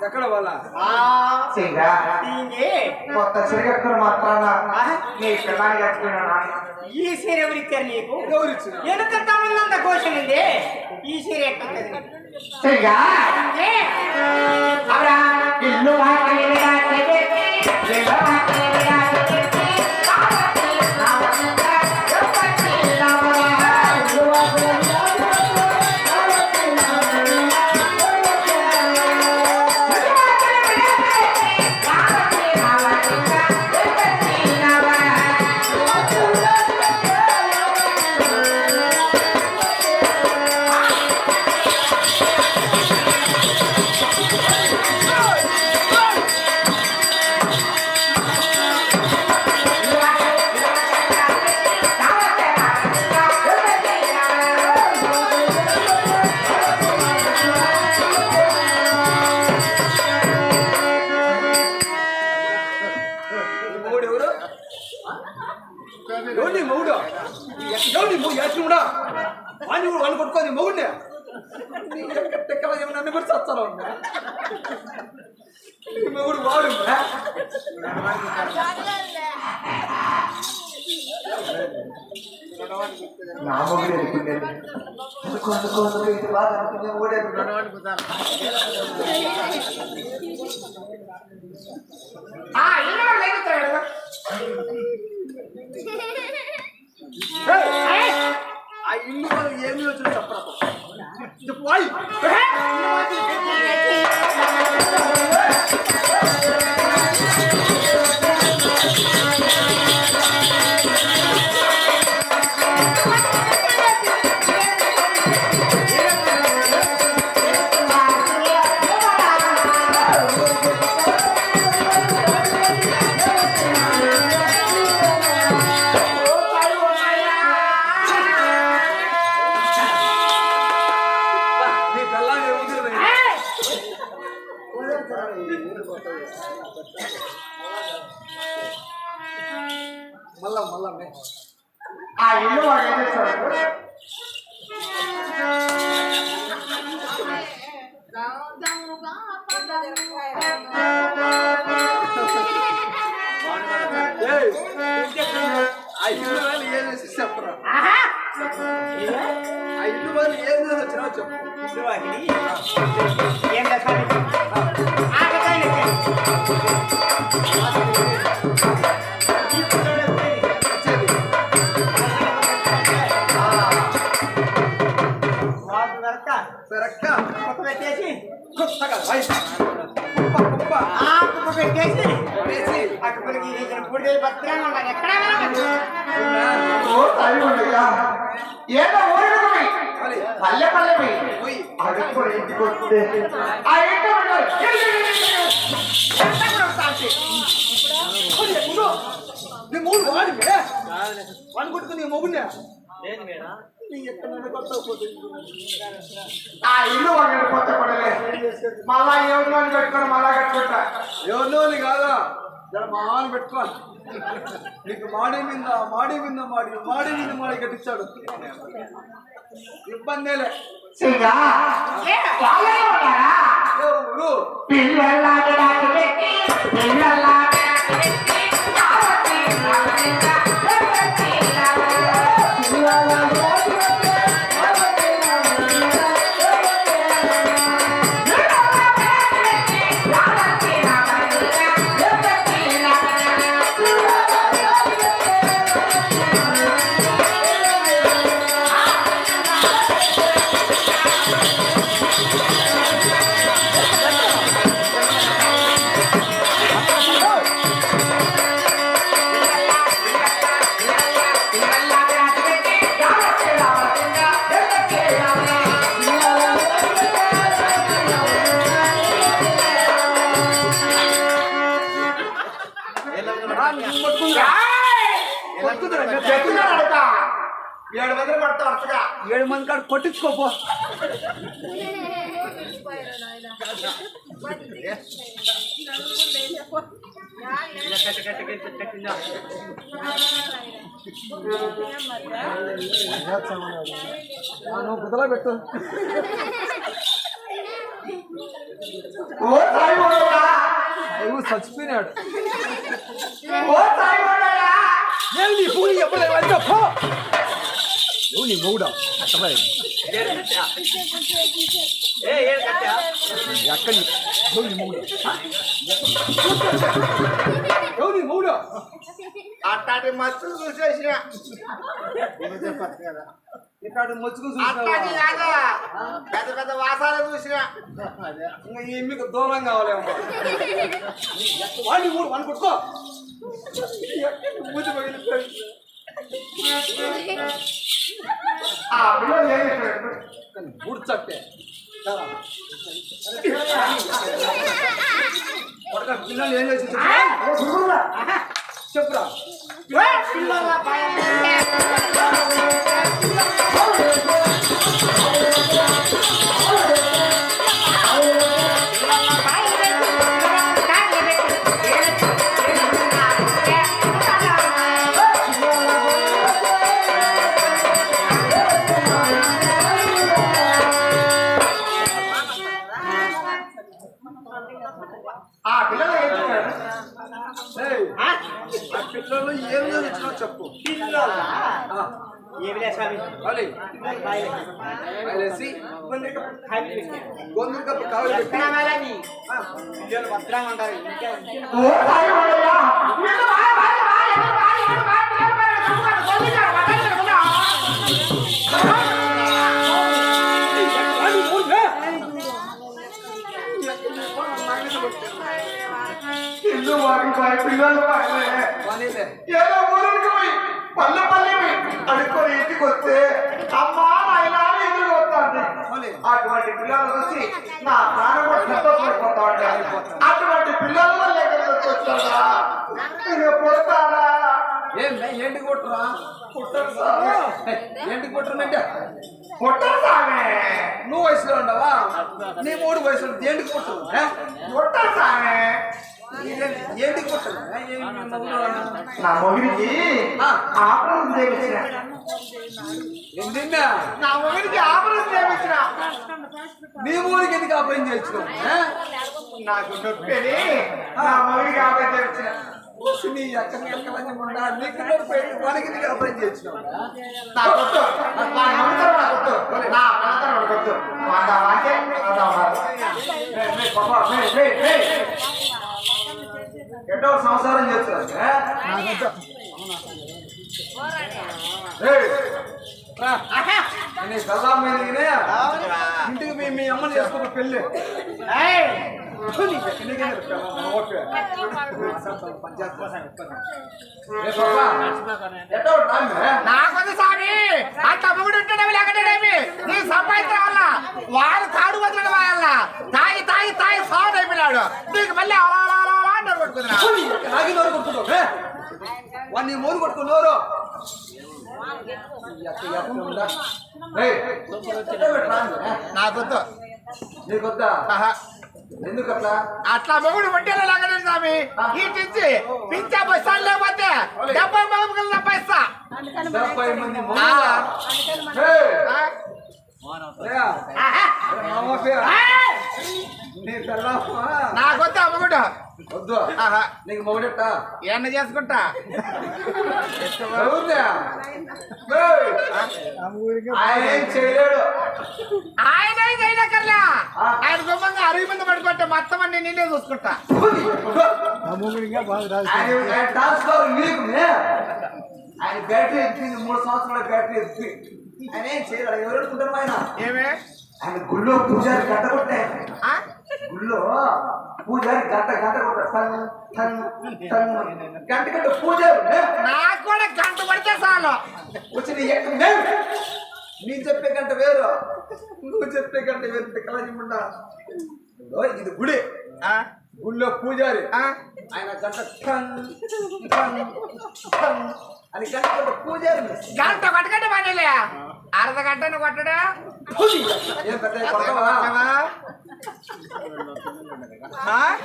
ఎక్కడ వాళ్ళ కొత్త చీర కట్టుకుని మాత్రాన నీ పిల్లాన్ని కట్టుకున్నా ఈ సీర ఎవరిచ్చారు నీకు? వెనుక తమన్నంత కోశం ఉంది. ఈ సీర ఎక్కడ ఇల్లు వాళ్ళు కొట్టుకోని మొగుడినే ఎక్కడ ఏమన్నా కూడా చచ్చారు మొగుడు వాడు నా మొగుడు అనుకునేది ఇది బాగా అనుకునే మొగుడే ఆ ఇల్లు వాళ్ళు ఏమి వచ్చిన చెప్పరా చెప్పు మళ్ళా ఆ ఇల్లు వాడు ఏం చేస్తాడు ఆ ఇల్లు వాళ్ళు ఏం చేసి చెప్పరా ఆ ఇల్లు వాళ్ళు ఏం చేసి వచ్చినా చెప్పు పెట్టేసి ఏదో పల్లె పల్లె పోయి అడుగు ఇంటికి వస్తే ఆ ఇంటి నీ మూడు వాడివే వాడిని కొట్టుకుని నీ మొగుడినే ఆ ఇల్లు వాడిని కొత్త పడలే మళ్ళా ఎవరినో పెట్టుకొని మళ్ళా కట్టుకుంటా ఎవరినో కాదా మాని పెట్టుకో నీకు మాడి కట్టించాడు ఇబ్బందేలే ఏడు మంది కాడ కొట్టించుకోపో నువ్వు కుదలా పెట్టు ఓ చచ్చిపోయినాడు. ఓ సాయిబాబాయా నేను నీ పూలు చెప్పలేదు అని చెప్పు. నువ్వు నీ మూడా అర్థమైంది ఎక్కడి నువ్వు నీ మూడు నువ్వు నీ మూడు అట్లాంటి మచ్చులు చూసేసిన ఇక్కడ ముచ్చుకు అట్లాంటి కాదు పెద్ద పెద్ద వాసాలు చూసిన ఇంకా ఈ మీకు దూరం కావాలేమో వాడిని మూడు వాడిని కొట్టుకో మూతి పగిలిపోయి ఆ పిల్లలు ఏం చేశారు గుర్చట్టే పిల్లలు ఏం చేసి చెప్పురా పిల్లల భయం ఆ పిల్లలు ఏం చేశారు ఆ పిల్లలు ఏం చేసినా చెప్పు ఏమిలే స్వామి వాళ్ళి వేసి గొంతుకప్పు కావాలి పెట్టి పిల్లలు భద్రంగా ఉంటారు ఓ సాయిబాబాయా ఇల్లు వారిపోయి పిల్లలు వానిలే ఏదో ఊరికి పోయి పల్లె పల్లె పోయి అడుక్కొని ఇంటికి వస్తే అమ్మా నాయనా ఎదురు వస్తుంది అటువంటి పిల్లలు వచ్చి నా ప్రాణం కూడా సంతోషపడిపోతా ఉంటాయి అటువంటి పిల్లల వల్ల ఎక్కడికి వచ్చారా ఇక పుడతారా ఏంటి కొట్టురా ఏంటి కొట్టురంటే పుట్టరు సామే నువ్వు వయసులో ఉండవా నీ మూడు వయసులో ఏంటికి కొట్టరు పుట్టరు సామే ఏంటికి కొట్టరు నా మొగిరికి ఆపరేషన్ చేయించిన ఏంటన్నా నా మొగిరికి ఆపరేషన్ చేయించిన నీ మూడికి ఎందుకు ఆపరేషన్ చేయించుకోవు నాకు నొప్పిని నా మొగిరికి ఆపరేషన్ చేయించిన నీ ఎక్కడ నీకు మనకి నీకు ఆపరేషన్ చేయించుకోవు నా కొట్టు నా నమ్మకం నా కొట్టు నా మనతో నా కొట్టు వాడా వాకే ఎటో సంసారం చేస్తున్నారు నీ సదా మీద ఇంటికి మీ అమ్మని చేసుకున్న పెళ్ళి నాకొద్దు స్వామి అట్లా మొగుడు ఉంటాడేమి లేకటేమి నీ సంపాదించడం వల్ల వాడు తాడు వదలడం వల్ల తాగి తాగి తాగి సాగు అయిపోయినాడు నీకు మళ్ళీ నాకి నోరు కొట్టుకుంటావు వాడిని మోరు కొట్టుకున్నారు నాకొద్దు నీకొద్దా ఎందుకు అట్లా అట్లా మొగుడు ఒంటేలో లాగలేదు స్వామి ఇచ్చి పింఛా బస్సాలు లేకపోతే 70 బాబులు తప్పేస్తా 70 మంది నాకొద్దు అమ్మగుడు వద్దు నీకు మొగుడెట్ట ఎన్న చేసుకుంటా ఆయన ఏం చేయలేడు ఆయన చేయనక్కర్లే ఆయన గుమ్మంగా 60 మంది పడుకుంటే మొత్తం అన్ని నేనే చూసుకుంటా ఆయన ట్రాన్స్ఫర్ నీకు ఆయన బ్యాటరీ ఎత్తింది 3 సంవత్సరాల బ్యాటరీ ఎత్తి ఆయన ఏం చేయలేడు ఎవరు అనుకుంటారు ఆయన ఏమే ఆయన గుళ్ళో పూజారి గంట కొట్టే గుళ్ళో పూజారి గంట గంట కొట్టారు గంట గంట పూజారు నాకు కూడా గంట పడితే చాలు వచ్చి నేను చెప్పే గంట వేరు నువ్వు చెప్పే గంట వేరు పిక్కలకుండా ఇది గుడి గుళ్ళో పూజారి ఆయన గంట అని గంట కొట్ట పూజారి గంట కొట్టకంటే పనిలే అర్ధ గంటను కొట్టడా ఏం పెద్ద కొడతావా?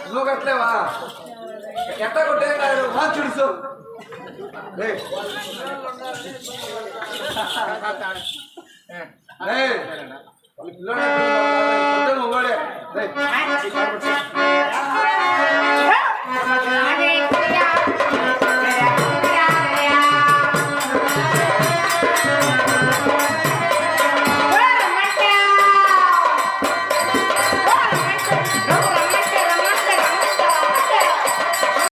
నువ్వు కట్టలేవా ఎట్ట కొట్టే మా చూడుసు పిల్లడే